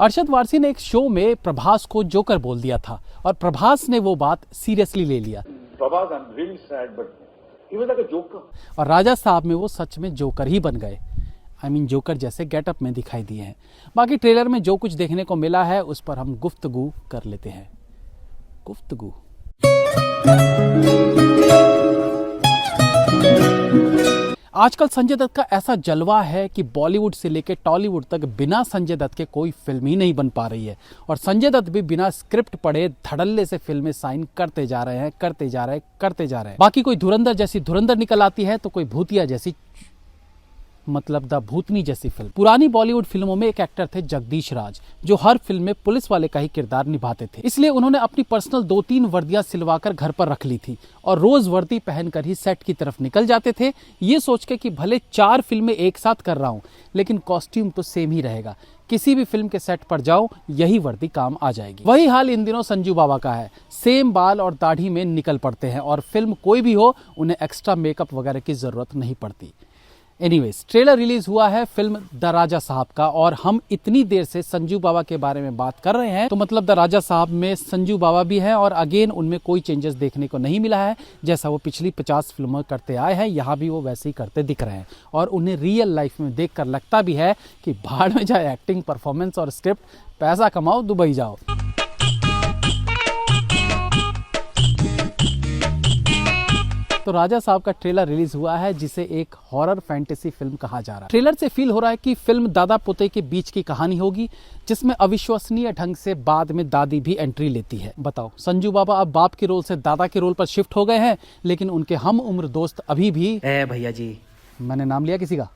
अरशद वारसी ने एक शो में प्रभास को जोकर बोल दिया था और प्रभास ने वो बात सीरियसली ले लिया। Prabhas, I'm really sad, but he was like a joker. और राजा साहब में वो सच में जोकर ही बन गए। जोकर जैसे गेटअप में दिखाई दिए हैं। बाकी ट्रेलर में जो कुछ देखने को मिला है उस पर हम गुफ्तगू कर लेते हैं। गुफ्तगू आजकल संजय दत्त का ऐसा जलवा है कि बॉलीवुड से लेकर टॉलीवुड तक बिना संजय दत्त के कोई फिल्म ही नहीं बन पा रही है और संजय दत्त भी बिना स्क्रिप्ट पढ़े धड़ल्ले से फिल्में साइन करते जा रहे हैं। बाकी कोई धुरंधर जैसी धुरंधर निकल आती है तो कोई भूतिया जैसी द भूतनी जैसी फिल्म। पुरानी बॉलीवुड फिल्मों में एक एक्टर थे जगदीश राज, जो हर फिल्म में पुलिस वाले का ही किरदार निभाते थे। इसलिए उन्होंने अपनी पर्सनल 2-3 वर्दियां सिलवाकर घर पर रख ली थी और रोज वर्दी पहनकर ही सेट की तरफ निकल जाते थे, ये सोच के कि भले 4 फिल्में एक साथ कर रहा हूं लेकिन कॉस्ट्यूम तो सेम ही रहेगा। किसी भी फिल्म के सेट पर जाओ यही वर्दी काम आ जाएगी। वही हाल इन दिनों संजू बाबा का है। सेम बाल और दाढ़ी में निकल पड़ते हैं और फिल्म कोई भी हो उन्हें एक्स्ट्रा मेकअप वगैरह की जरूरत नहीं पड़ती। एनीवेज, ट्रेलर रिलीज हुआ है फिल्म द राजा साहब का और हम इतनी देर से संजू बाबा के बारे में बात कर रहे हैं तो मतलब द राजा साहब में संजू बाबा भी हैं और अगेन उनमें कोई चेंजेस देखने को नहीं मिला है। जैसा वो पिछली 50 फिल्मों करते आए हैं यहाँ भी वो वैसे ही करते दिख रहे हैं और उन्हें रियल लाइफ में देखकर लगता भी है कि भाड़ में जाए एक्टिंग, परफॉर्मेंस और स्क्रिप्ट, पैसा कमाओ, दुबई जाओ। तो राजा साहब का ट्रेलर रिलीज हुआ है जिसे एक हॉरर फैंटेसी फिल्म कहा जा रहा है। ट्रेलर से फील हो रहा है कि फिल्म दादा पोते के बीच की कहानी होगी जिसमें अविश्वसनीय ढंग से बाद में दादी भी एंट्री लेती है। बताओ, संजू बाबा अब बाप के रोल से दादा के रोल पर शिफ्ट हो गए हैं लेकिन उनके हम उम्र दोस्त अभी भी भैया जी, मैंने नाम लिया किसी का?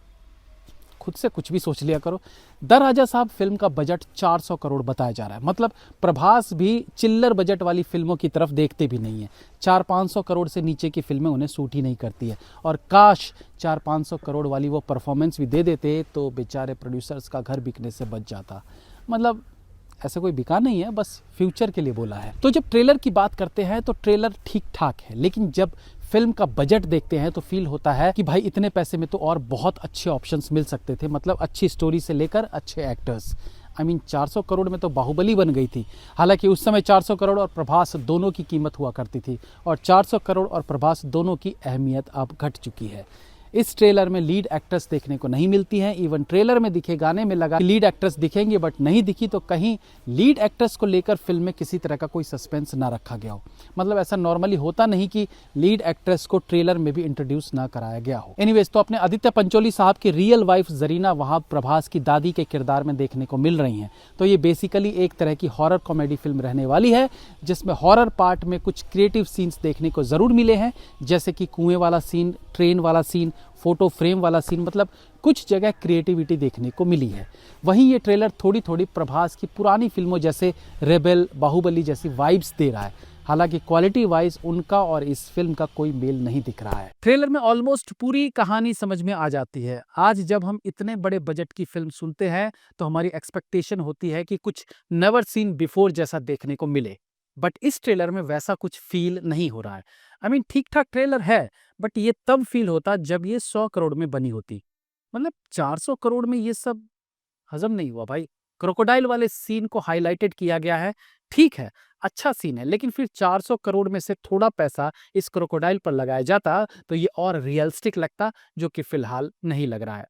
खुद से कुछ भी सोच लिया करो। द राजा साहब फिल्म का बजट 400 करोड़ बताया जा रहा है। मतलब प्रभास भी चिल्लर बजट वाली फिल्मों की तरफ देखते भी नहीं है। 400-500 करोड़ से नीचे की फिल्में उन्हें सूट ही नहीं करती है और काश 400-500 करोड़ वाली वो परफॉर्मेंस भी दे देते तो बेचारे प्रोड्यूसर्स का घर बिकने से बच जाता। मतलब ऐसा कोई बिका नहीं है, बस फ्यूचर के लिए बोला है। तो जब ट्रेलर की बात करते हैं तो ट्रेलर ठीक ठाक है लेकिन जब फिल्म का बजट देखते हैं तो फील होता है कि भाई इतने पैसे में तो और बहुत अच्छे ऑप्शंस मिल सकते थे। मतलब अच्छी स्टोरी से लेकर अच्छे एक्टर्स। 400 करोड़ में तो बाहुबली बन गई थी। हालांकि उस समय 400 करोड़ और प्रभास दोनों की कीमत हुआ करती थी और 400 करोड़ और प्रभास दोनों की अहमियत अब घट चुकी है। इस ट्रेलर में लीड एक्ट्रेस देखने को नहीं मिलती हैं। इवन ट्रेलर में दिखे गाने में लगा लीड एक्ट्रेस दिखेंगे बट नहीं दिखी, तो कहीं लीड एक्ट्रेस को लेकर फिल्म में किसी तरह का कोई सस्पेंस ना रखा गया हो। मतलब ऐसा नॉर्मली होता नहीं कि लीड एक्ट्रेस को ट्रेलर में भी इंट्रोड्यूस ना कराया गया हो। एनीवेज, तो अपने आदित्य पंचोली साहब की रियल वाइफ जरीना वहाब प्रभास की दादी के किरदार में देखने को मिल रही हैं। तो ये बेसिकली एक तरह की हॉरर कॉमेडी फिल्म रहने वाली है जिसमें हॉरर पार्ट में कुछ क्रिएटिव सीन्स देखने को जरूर मिले हैं, जैसे कि कुएं वाला सीन, ट्रेन वाला सीन, फोटो फ्रेम वाला सीन। मतलब कुछ जगह क्रिएटिविटी देखने को मिली है। वहीं ये ट्रेलर थोड़ी थोड़ी प्रभास की पुरानी फिल्मों जैसे रेबेल, बाहुबली जैसी वाइब्स दे रहा है। हालांकि क्वालिटी वाइज उनका और इस फिल्म का कोई मेल नहीं दिख रहा है। ट्रेलर में ऑलमोस्ट पूरी कहानी समझ में आ जाती है। आज जब हम इतने बड़े बजट की फिल्म सुनते हैं तो हमारी एक्सपेक्टेशन होती है कि कुछ नेवर सीन बिफोर जैसा देखने को मिले, बट इस ट्रेलर में वैसा कुछ फील नहीं हो रहा है। ठीक ठाक ट्रेलर है बट ये तब फील होता जब ये 100 करोड़ में बनी होती। मतलब 400 करोड़ में ये सब हजम नहीं हुआ भाई। क्रोकोडाइल वाले सीन को हाईलाइटेड किया गया है, ठीक है, अच्छा सीन है, लेकिन फिर 400 करोड़ में से थोड़ा पैसा इस क्रोकोडाइल पर लगाया जाता तो ये और रियलिस्टिक लगता, जो कि फिलहाल नहीं लग रहा है।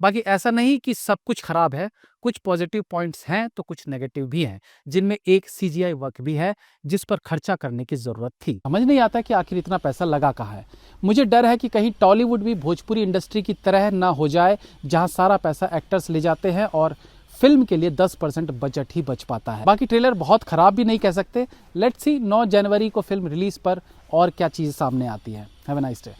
बाकी ऐसा नहीं कि सब कुछ खराब है, कुछ पॉजिटिव पॉइंट्स हैं तो कुछ नेगेटिव भी हैं, जिनमें एक सीजीआई वर्क भी है जिस पर खर्चा करने की जरूरत थी। समझ नहीं आता कि आखिर इतना पैसा लगा कहाँ है। मुझे डर है कि कहीं टॉलीवुड भी भोजपुरी इंडस्ट्री की तरह ना हो जाए जहां सारा पैसा एक्टर्स ले जाते हैं और फिल्म के लिए 10% बजट ही बच पाता है। बाकी ट्रेलर बहुत खराब भी नहीं कह सकते। लेट्स सी 9 जनवरी को फिल्म रिलीज पर और क्या चीज सामने आती है। Have a nice day.